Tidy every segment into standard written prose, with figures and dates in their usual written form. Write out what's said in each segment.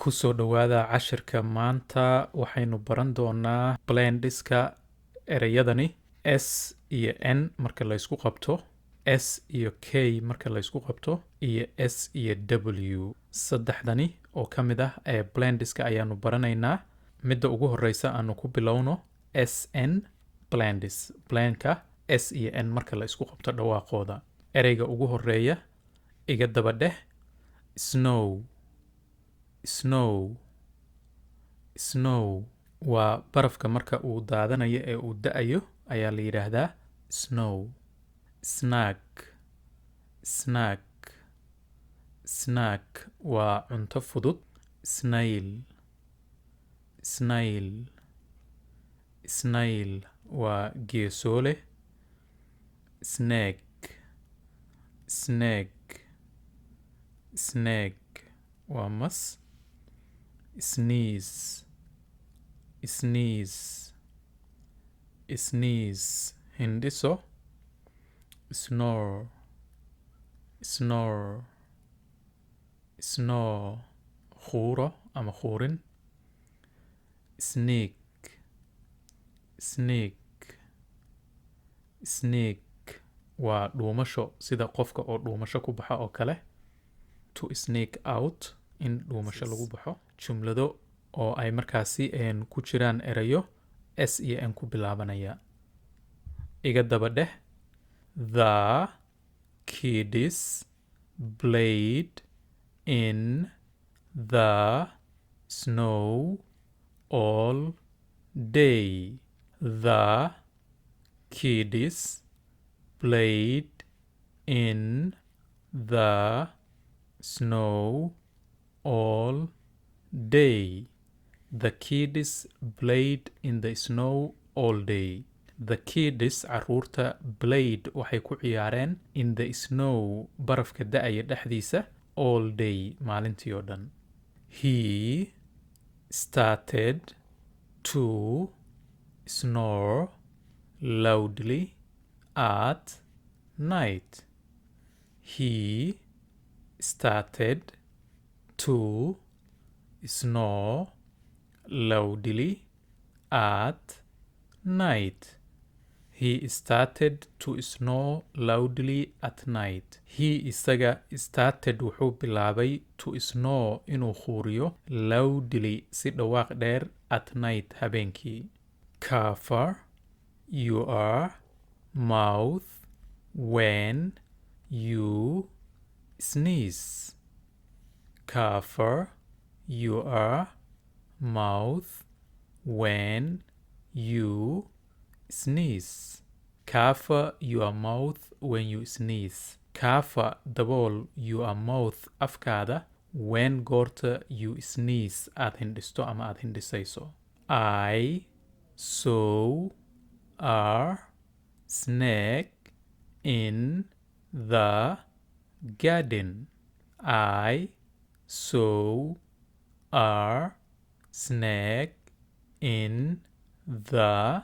kusoo dhawaada cashirka maanta waxaynu baran doonaa blendiska ereyadani s iyo n marka la isku qabto, s iyo k marka la isku qabto, iyo s iyo w. saddexdani oo ka mid ah ee blendiska ayaanu baranaynaa. midda ugu horeysa aanu ku bilowno sn blendis. blenka s iyo n marka la isku qabto dhawaaqooda. ereyga ugu horeeya iga daba dheh snow. snow waa barafka marka uu daadanayo ee uu da'ayo ayaa la yidhaahdaa snow. snack waa cunto fudud. snail waa geesoole. snake waa mas. sneeze hindhiso. snore khuuro ama khuurin. sneak waa dhuumasho, sida qofka oo dhuumasho ku baxa oo kale. to sneak out in dhuumasho lagu baxo. jumlado oo ay markaasi ku jiraan erayo s iyo n ku bilaabanaya. iga daba dheh the kids played in the snow all day. the kids played in the snow all day. the kids played in the snow all day. the kids caruurta played waxay ku ciyaareen in the snow barafka da'aya dhexdiisa all day maalintii oo dhan. he started to snore loudly at night. he started to snore loudly at night. he started to snore loudly at night. he isaga started wuxuu bilaabay to snore inuu khuuriyo loudly si dhawaaq dheer at night habeenkii. cover your mouth when you sneeze. cover your mouth when you sneeze. cover your mouth when you sneeze. cover dabool your mouth afkaada when goorta you sneeze aad hindhisto ama aad hindhisayso. I saw a snake in the garden. I saw a snake in the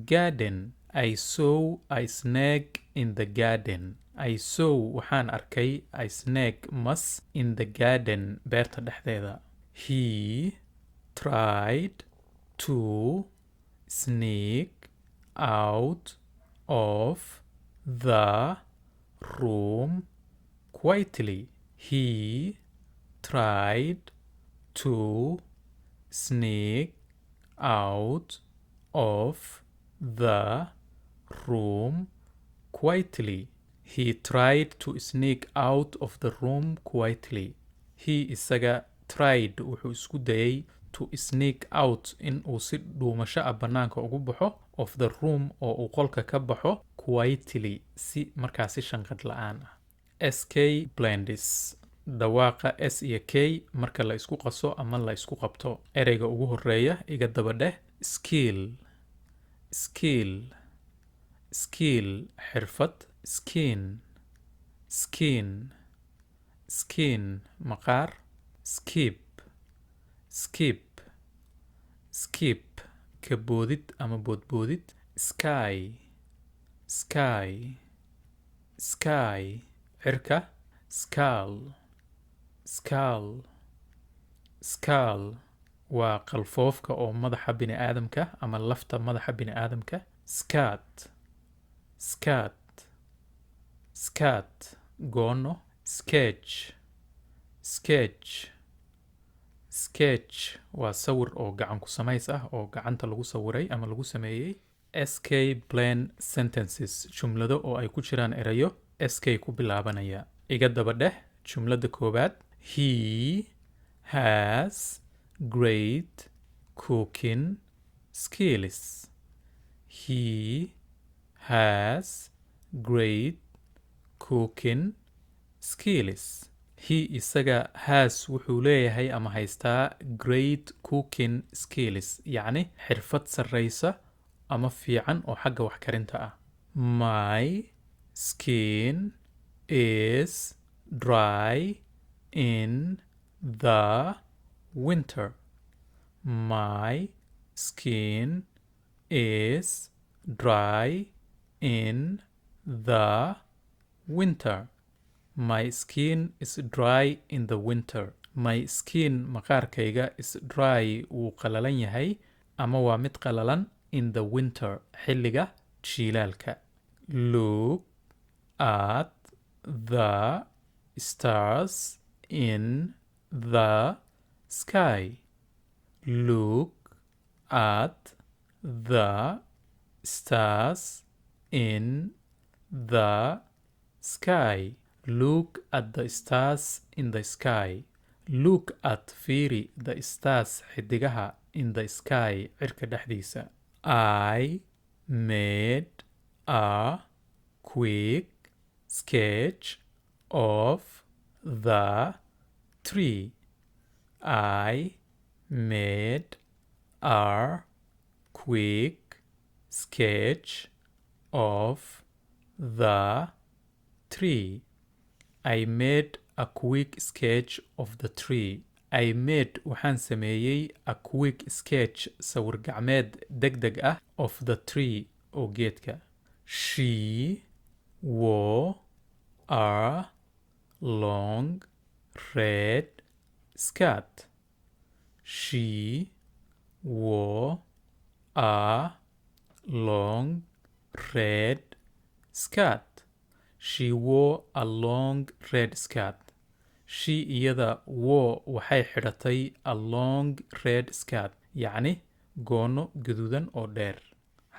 garden. I saw a snake in the garden. I saw waxaan arkay a snake mas in the garden beerta dhexdeeda. he tried to sneak out of the room quietly. he tried to sneak out of the room quietly. he tried to sneak out of the room quietly. he isaga tried wuxuu isku dayay to sneak out in uu si dhuumasho ah bannaanka ugu baxo of the room oo uu qolka ka baxo quietly si markaasi shanqadh la'aan ah. sk blendis. dhawaaqa s iyo k marka la isku qaso ama la isku qabto. ereyga ugu horeeya iga daba dheh skill. xirfad. skin maqaar. skip kaboodid ama boodboodid. sky cirka. skull skull waa qalfoofka oo madaxa bini aadamka ama lafta madaxa bini aadamka. Scat scat scat goono. Sketch sketch sketch waa sawir oo gacan ku samays ah oo gacanta lagu sawiray ama lagu sameeyey. sk plain sentences jumlado oo ay ku jiraan erayo sk ku bilaabanaya. iga daba dheh jumlada koobaad. He has great cooking skills. He has great cooking skills. He isaga has wuxuu leeyahay ama haystaa great cooking skills, yacni xirfad sarreysa ama fiican oo xagga wax karinta ah. My skin is dry in the winter. My skin is dry in the winter. My skin is dry in the winter. My skin maqaarkayga is dry wuu qalalan yahay ama waa mid qalalan in the winter xilliga jiilaalka. Look at the stars in the sky. Look at the stars in the sky. Look at the stars in the sky. Look at fiiri the stars xidigaha in the sky cirka dhexdiisa. I made a quick sketch of the tree. I made a quick sketch of the tree. I made a quick sketch of the tree. I made waxaan sameeyey a quick sketch sawir gacmeed degdeg ah of the tree oo geedka. She wore a long red skirt. She wore a long red skirt. She wore a long red skirt. She iyada wore waxay xidhatay a long red skirt, yacni goono gaduudan oo dheer.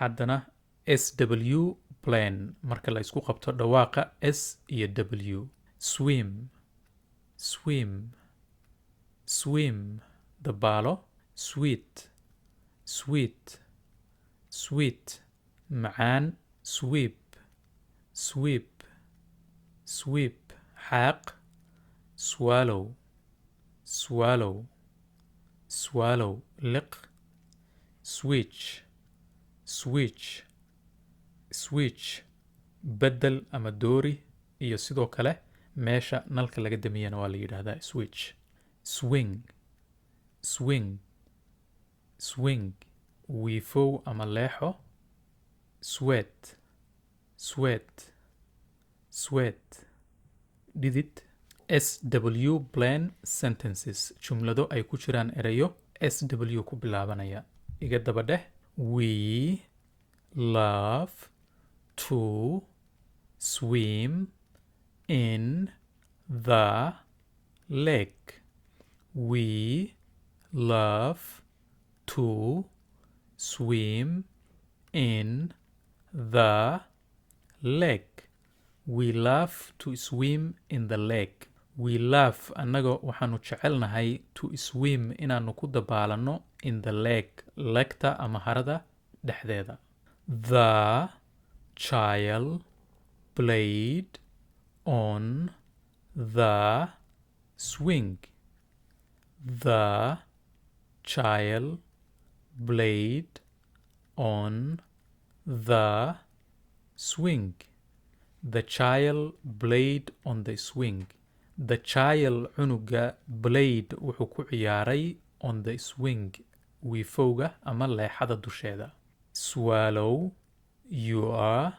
haddana sw plain marka la isku qabto dhawaaqa s iyo w. Swim swim swim dabaalo. Sweet sweet sweet macaan. Sweep sweep sweep xaaq. Swallow swallow swallow liq. Switch switch switch bedel ama doori iyo sidoo kale meesha nalka laga damiyana waa la yidhaahdaa switch. Swing swing swing wiifow ama leexo. Sweat sweat sweat dhidid. sw plain sentences jumlado ay ku jiraan erayo sw ku bilaabanaya. iga daba dheh. We love to swim in the lake. We love to swim in the lake. We love to swim in the lake. We love annaga waxaanu jecelnahay to swim inaanu ku dabaalano in the lake legta ama harada dhexdeeda. The child played on the swing. The child played on the swing. The child played on the swing. The child cunuga played wuxuu ku ciyaaray on the swing wiifowga ama leexada dusheeda. Swallow your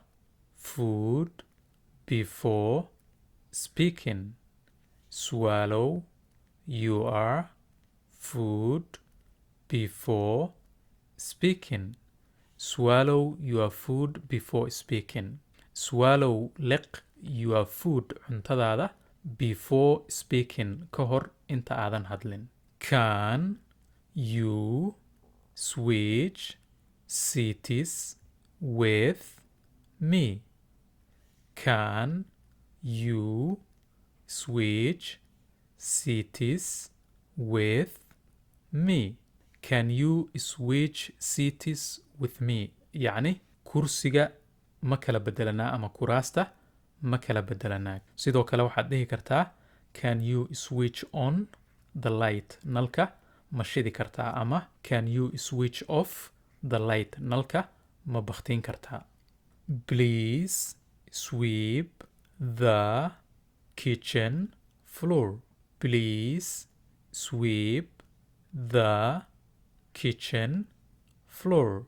food before speaking. Swallow your food before speaking. Swallow your food before speaking. Swallow liq your food cuntadaada before speaking ka hor inta aadan hadlin. Can you switch cities with me? Can you switch cities with me? Can you switch cities with me? يعني كرسيga ma kala bedelanaa ama kuraasta ma kala bedelanaa. Sidoo kale waxaad dhihi kartaa can you switch on the light? Nalka ma shidi kartaa ama can you switch off the light? Nalka ma bakhtiin kartaa. Please sweep the kitchen floor. Please sweep the kitchen floor.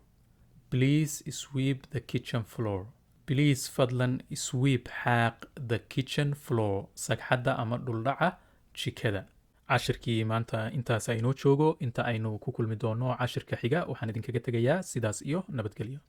Please sweep the kitchen floor. Please fadlan sweep حاق the kitchen floor. sagxadda ama dhuldhaca jikada. cashirkii maanta intaas aynoo joogo. inta aynu ku kulmi doono cashirka xiga waxaan idinkaga tegayaa sidaas iyo nabadgelyo.